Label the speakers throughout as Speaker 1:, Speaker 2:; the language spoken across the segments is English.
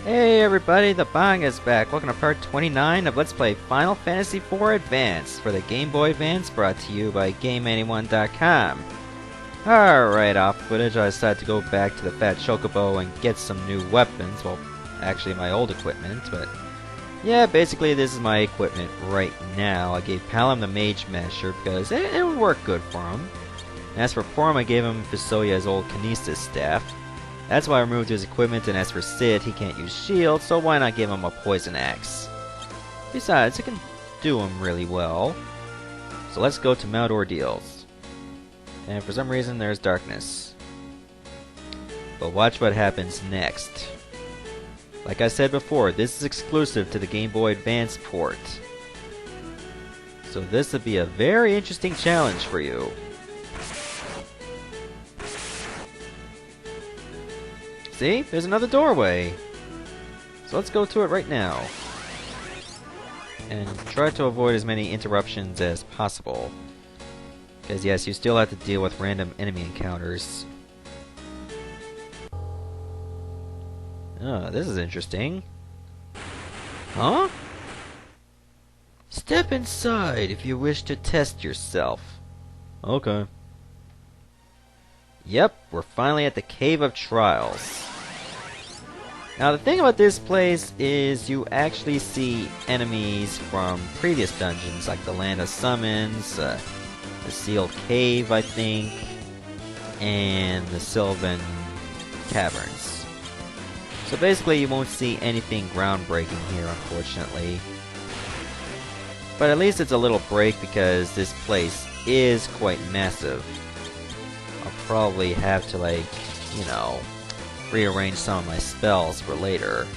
Speaker 1: Hey everybody, the Bang is back. Welcome to part 29 of Let's Play Final Fantasy IV Advance for the Game Boy Advance, brought to you by GameAnyone.com. Alright, off footage, I decided to go back to the Fat Chocobo and get some new weapons. Well, actually my old equipment, but yeah, basically this is my equipment right now. I gave Palom the Mage Masher because it would work good for him. And as for Porum, I gave him Fusoya's old Kinesis staff. That's why I removed his equipment, and as for Sid, he can't use shield, so why not give him a poison axe? Besides, it can do him really well. So let's go to Mount Ordeals. And for some reason, there's darkness. But watch what happens next. Like I said before, this is exclusive to the Game Boy Advance port. So this would be a very interesting challenge for you. See? There's another doorway! So let's go to it right now. And try to avoid as many interruptions as possible. Because yes, you still have to deal with random enemy encounters. Oh, this is interesting. Huh? Step inside if you wish to test yourself. Okay. Yep, we're finally at the Cave of Trials. Now the thing about this place is you actually see enemies from previous dungeons, like the Land of Summons, the Sealed Cave, I think, and the Sylvan Caverns. So basically you won't see anything groundbreaking here, unfortunately. But at least it's a little break because this place is quite massive. I'll probably have to, like, you know, rearrange some of my spells for later.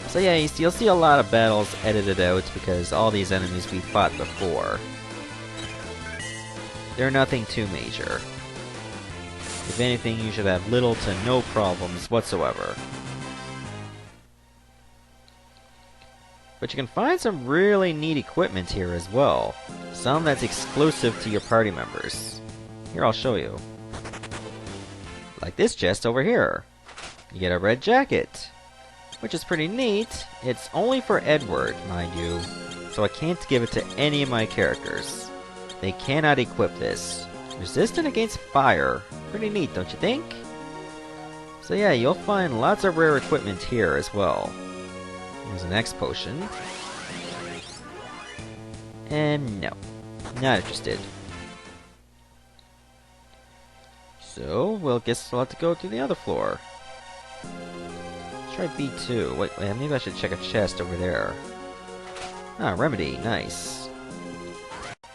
Speaker 1: So yeah, you'll see a lot of battles edited out because all these enemies we fought before. They're nothing too major. If anything, you should have little to no problems whatsoever. But you can find some really neat equipment here as well. Some that's exclusive to your party members. Here, I'll show you. Like this chest over here. You get a red jacket, which is pretty neat. It's only for Edward, mind you, so I can't give it to any of my characters. They cannot equip this. Resistant against fire. Pretty neat, don't you think? So yeah, you'll find lots of rare equipment here as well. Here's an X potion. And no, not interested. So, we'll guess we'll have to go to the other floor. Let's try B2. Wait, maybe I should check a chest over there. Ah, remedy. Nice.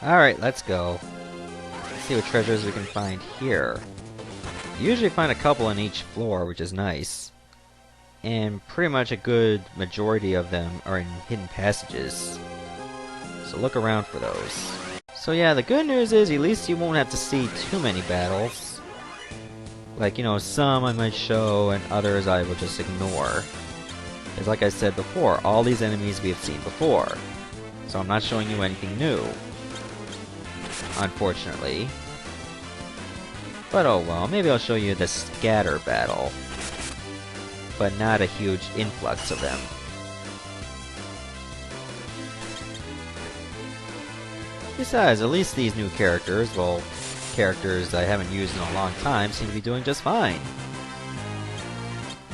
Speaker 1: Alright, let's go. Let's see what treasures we can find here. You usually find a couple on each floor, which is nice. And pretty much a good majority of them are in hidden passages. So look around for those. So yeah, the good news is at least you won't have to see too many battles. Like, you know, some I might show and others I will just ignore. Because like I said before, all these enemies we have seen before. So I'm not showing you anything new. Unfortunately. But oh well, maybe I'll show you the scatter battle. But not a huge influx of them. Besides, at least these new characters, well, characters I haven't used in a long time, seem to be doing just fine.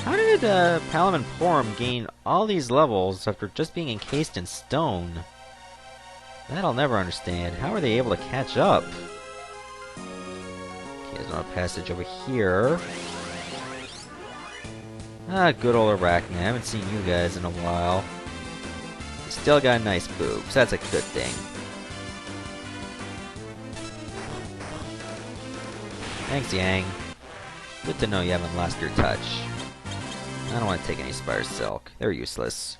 Speaker 1: How did Palom and Porum gain all these levels after just being encased in stone? That I'll never understand. How are they able to catch up? Okay, there's another passage over here. Ah, good old Arachne. I haven't seen you guys in a while. Still got nice boobs. That's a good thing. Thanks, Yang. Good to know you haven't lost your touch. I don't want to take any Spire Silk. They're useless.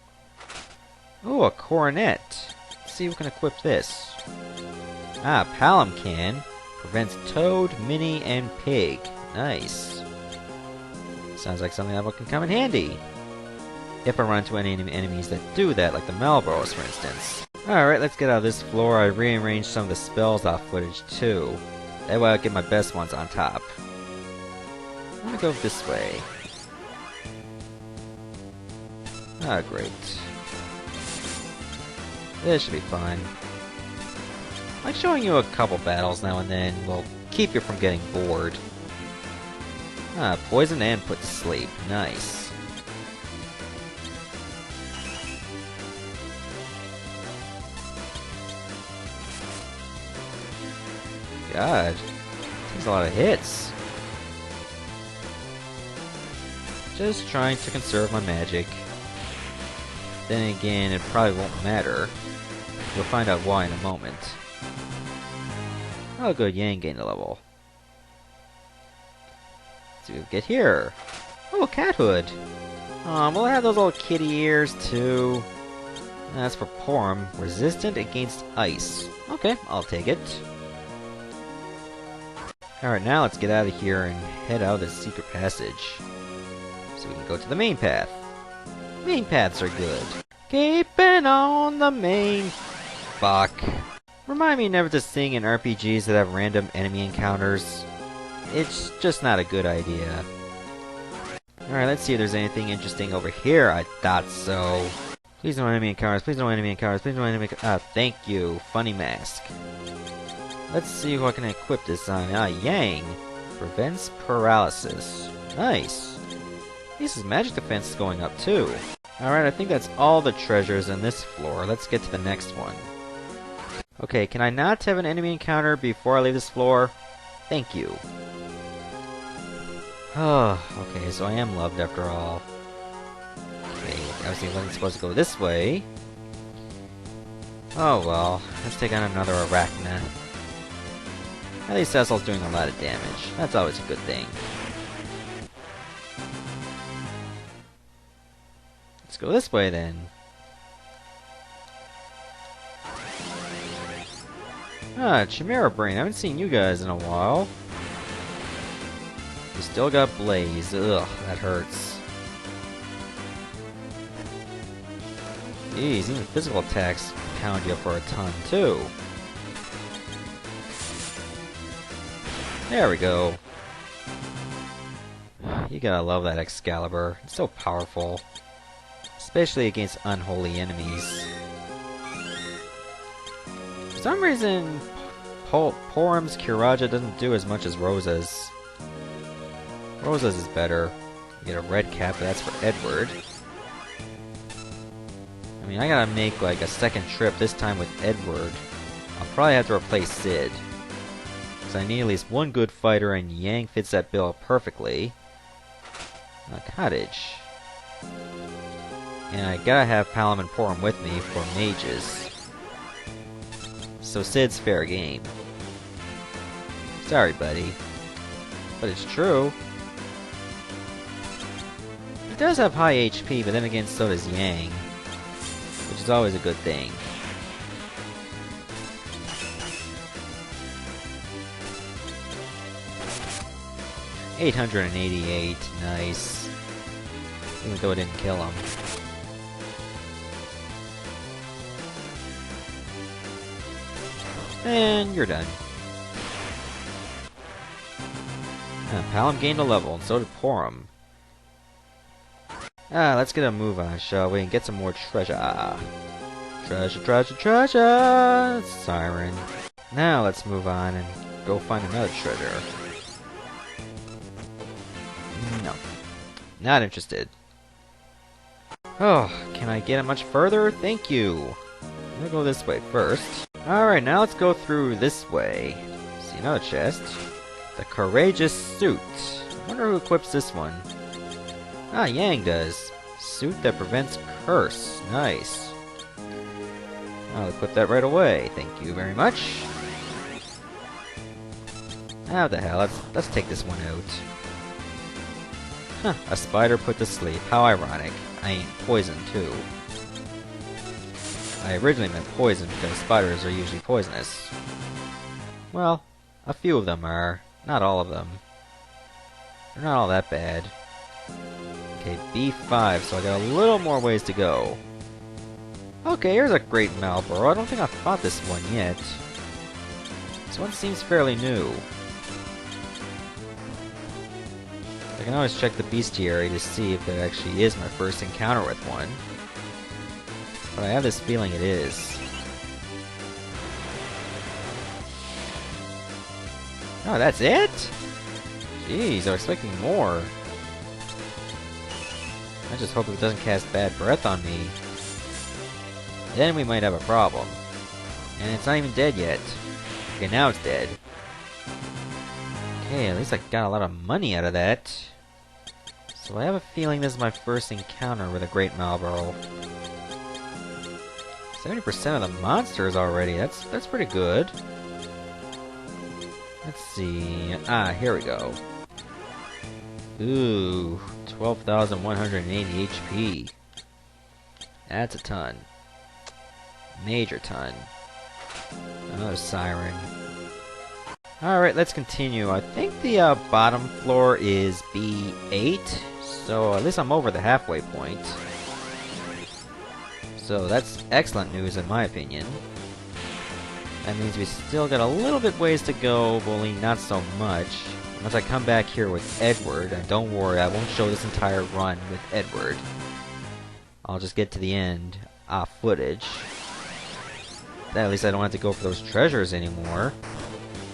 Speaker 1: Oh, a coronet. Let's see who can equip this. Ah, Palom can. Prevents Toad, Minnie, and Pig. Nice. Sounds like something that can come in handy. If I run into any enemies that do that, like the Malboros, for instance. Alright, let's get out of this floor. I rearranged some of the spells off footage, too. That way I'll get my best ones on top. I'm gonna go this way. Ah, great. This should be fun. Like showing you a couple battles now and then will keep you from getting bored. Ah, poison and put to sleep. Nice. God. Takes a lot of hits. Just trying to conserve my magic. Then again, it probably won't matter. You'll find out why in a moment. Oh good, Yang gained a level. Let's see what we get here. Oh, a cat hood! Will I have those little kitty ears too? That's for Porum. Resistant against ice. Okay, I'll take it. Alright, now let's get out of here and head out of the secret passage. So we can go to the main path. Main paths are good. Keeping on the main... Fuck. Remind me never to sing in RPGs that have random enemy encounters. It's just not a good idea. Alright, let's see if there's anything interesting over here. I thought so. Please no enemy encounters, please no enemy encounters, please no enemy encounters. Ah, thank you. Funny mask. Let's see who I can equip this on. Ah, Yang. Prevents paralysis. Nice. This is magic defense is going up too. Alright, I think that's all the treasures in this floor. Let's get to the next one. Okay, can I not have an enemy encounter before I leave this floor? Thank you. Oh, okay, so I am loved after all. Okay, obviously I wasn't supposed to go this way. Oh well, let's take on another Arachna. At least Cecil's doing a lot of damage. That's always a good thing. Let's go this way then. Ah, Chimera Brain. I haven't seen you guys in a while. You still got Blaze. Ugh, that hurts. Jeez, even physical attacks pound you for a ton, too. There we go. You gotta love that Excalibur. It's so powerful. Especially against unholy enemies. For some reason, Porum's Kiraja doesn't do as much as Rosa's. Rosa's is better. You get a red cap, but that's for Edward. I mean, I gotta make like a second trip, this time with Edward. I'll probably have to replace Sid. Because I need at least one good fighter, and Yang fits that bill perfectly. A cottage. And I gotta have Palom and Porum with me for mages. So Sid's fair game. Sorry, buddy. But it's true. He does have high HP, but then again so does Yang. Which is always a good thing. $888, nice. Even though it didn't kill him. And you're done. Palom gained a level, and so did Porum. Let's get a move on, shall we? And get some more treasure. Treasure, treasure, treasure! Siren. Now let's move on and go find another treasure. No. Not interested. Oh, can I get it much further? Thank you. I'm gonna go this way first. Alright, now let's go through this way. See another chest. The Courageous Suit. I wonder who equips this one. Ah, Yang does. Suit that prevents curse. Nice. I'll equip that right away. Thank you very much. How the hell? Let's take this one out. Huh, a spider put to sleep. How ironic. I ain't poisoned too. I originally meant poison because spiders are usually poisonous. Well, a few of them are. Not all of them. They're not all that bad. Okay, B5, so I got a little more ways to go. Okay, here's a great Malboro. I don't think I've fought this one yet. This one seems fairly new. I can always check the bestiary to see if that actually is my first encounter with one. But I have this feeling it is. Oh, that's it? Jeez, I was expecting more. I just hope it doesn't cast bad breath on me. Then we might have a problem. And it's not even dead yet. Okay, now it's dead. Okay, at least I got a lot of money out of that. So I have a feeling this is my first encounter with a Great Malboro. 70% of the monsters already. That's pretty good. Let's see. Ah, here we go. Ooh, 12,180 HP. That's a ton. Major ton. Another siren. Alright, let's continue. I think the bottom floor is B8, so at least I'm over the halfway point. So that's excellent news in my opinion. That means we still got a little bit ways to go, but only not so much. Once I come back here with Edward, and don't worry, I won't show this entire run with Edward. I'll just get to the end off footage. Then at least I don't have to go for those treasures anymore.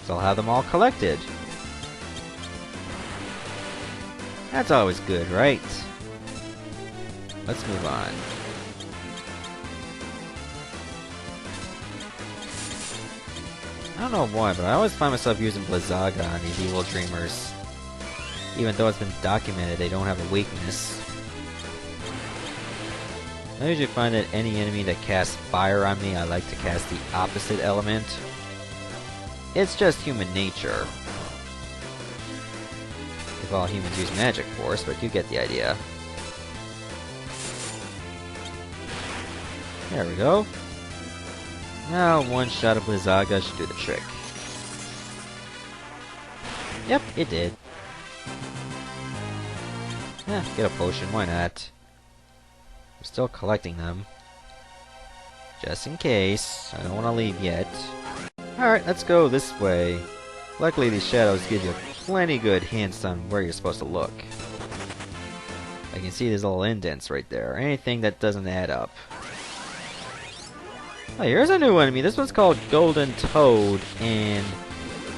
Speaker 1: So I'll have them all collected. That's always good, right? Let's move on. I don't know why, but I always find myself using Blizzaga on these evil dreamers. Even though it's been documented they don't have a weakness. I usually find that any enemy that casts fire on me, I like to cast the opposite element. It's just human nature. If all humans use magic, of course, but you get the idea. There we go. Now, one shot of Blizzaga should do the trick. Yep, it did. Yeah, get a potion, why not? I'm still collecting them. Just in case. I don't want to leave yet. Alright, let's go this way. Luckily, these shadows give you plenty good hints on where you're supposed to look. I can see these little indents right there. Anything that doesn't add up. Oh, here's a new enemy. This one's called Golden Toad, and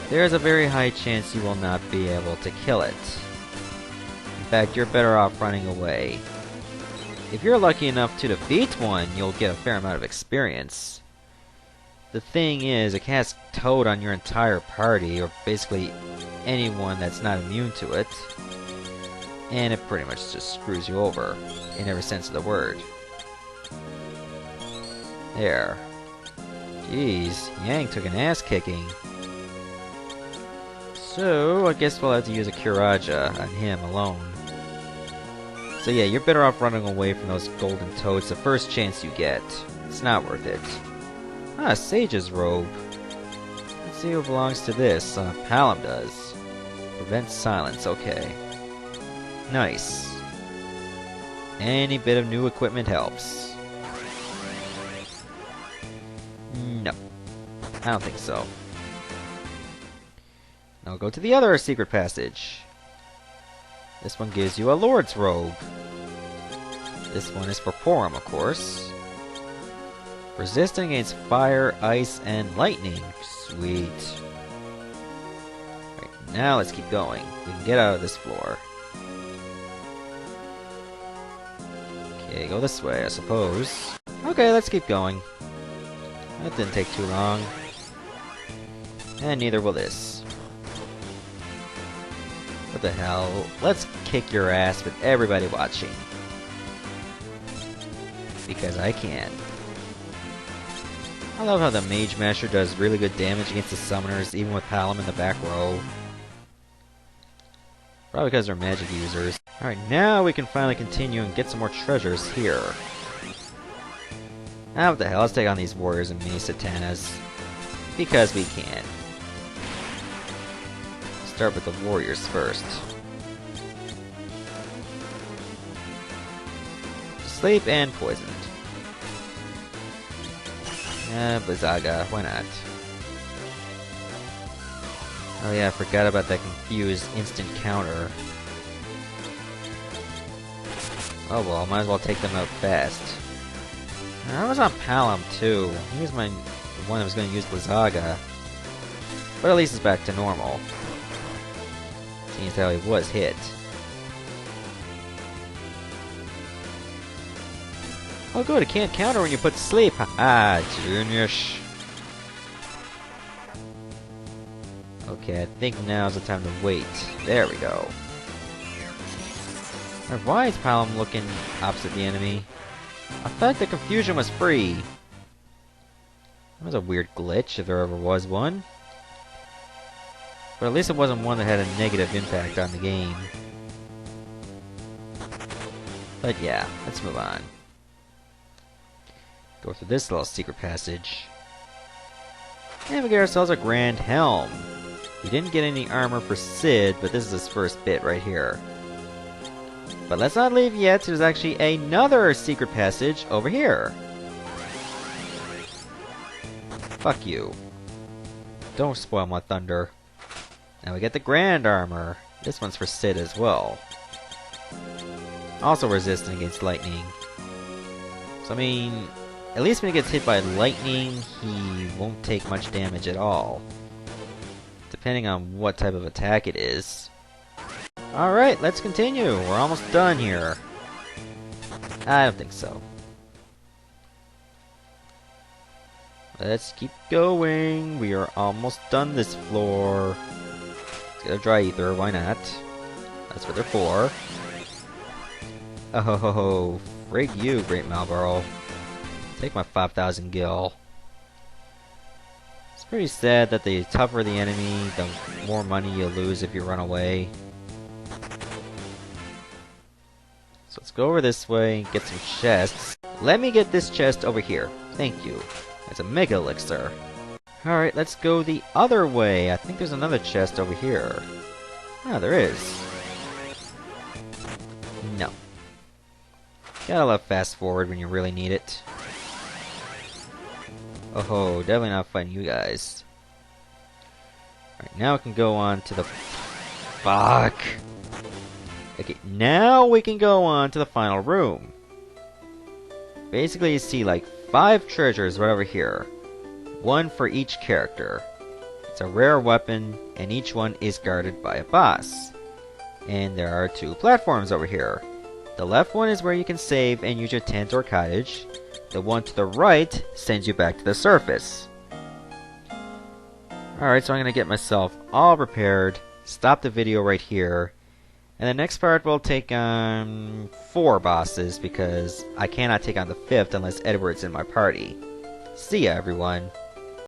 Speaker 1: there's a very high chance you will not be able to kill it. In fact, you're better off running away. If you're lucky enough to defeat one, you'll get a fair amount of experience. The thing is, it casts Toad on your entire party, or basically anyone that's not immune to it, and it pretty much just screws you over, in every sense of the word. There. Jeez, Yang took an ass-kicking. So, I guess we'll have to use a Kiraja on him alone. So yeah, you're better off running away from those golden toads the first chance you get. It's not worth it. Ah, Sage's robe. Let's see who belongs to this. Palom does. Prevent silence, okay. Nice. Any bit of new equipment helps. No. I don't think so. Now go to the other secret passage. This one gives you a Lord's robe. This one is for Porum, of course. Resisting against fire, ice, and lightning. Sweet. Right, now let's keep going. We can get out of this floor. Okay, go this way, I suppose. Okay, let's keep going. That didn't take too long. And neither will this. What the hell? Let's kick your ass with everybody watching. Because I can. I love how the Mage Masher does really good damage against the summoners, even with Palom in the back row. Probably because they're magic users. Alright, now we can finally continue and get some more treasures here. Ah, what the hell, let's take on these warriors and mini satanas. Because we can. Start with the warriors first. Sleep and poisoned. Blizzaga, why not? Oh yeah, I forgot about that confused instant counter. Oh well, might as well take them out fast. I was on Palom too. He was the one that was going to use Blizzaga. But at least it's back to normal. Seems how he was hit. Oh good, it can't counter when you put sleep. Ah, genius. Okay, I think now's the time to wait. There we go. Why is Palom looking opposite the enemy? I thought the confusion was free. That was a weird glitch, if there ever was one. But at least it wasn't one that had a negative impact on the game. But yeah, let's move on. Go through this little secret passage. And we get ourselves a Grand Helm. We didn't get any armor for Sid, but this is his first bit right here. But let's not leave yet, there's actually another secret passage over here. Fuck you. Don't spoil my thunder. Now we get the Grand Armor. This one's for Sid as well. Also resistant against lightning. So I mean, at least when he gets hit by lightning, he won't take much damage at all. Depending on what type of attack it is. Alright, let's continue. We're almost done here. I don't think so. Let's keep going. We are almost done this floor. Let's get a dry ether, why not? That's what they're for. Oh ho ho ho. Frig you, Great Malboro. Take my 5,000 gil. It's pretty sad that the tougher the enemy, the more money you lose if you run away. So let's go over this way and get some chests. Let me get this chest over here. Thank you. It's a Mega Elixir. Alright, let's go the other way. I think there's another chest over here. Ah, there is. No. Gotta love fast forward when you really need it. Oh ho, definitely not fighting you guys. Alright, now we can go on to the... Fuck! Okay, now we can go on to the final room. Basically, you see like 5 treasures right over here. One for each character. It's a rare weapon, and each one is guarded by a boss. And there are 2 platforms over here. The left one is where you can save and use your tent or cottage. The one to the right sends you back to the surface. Alright, so I'm going to get myself all prepared, stop the video right here, and the next part we'll take on 4 bosses because I cannot take on the 5th unless Edward's in my party. See ya, everyone.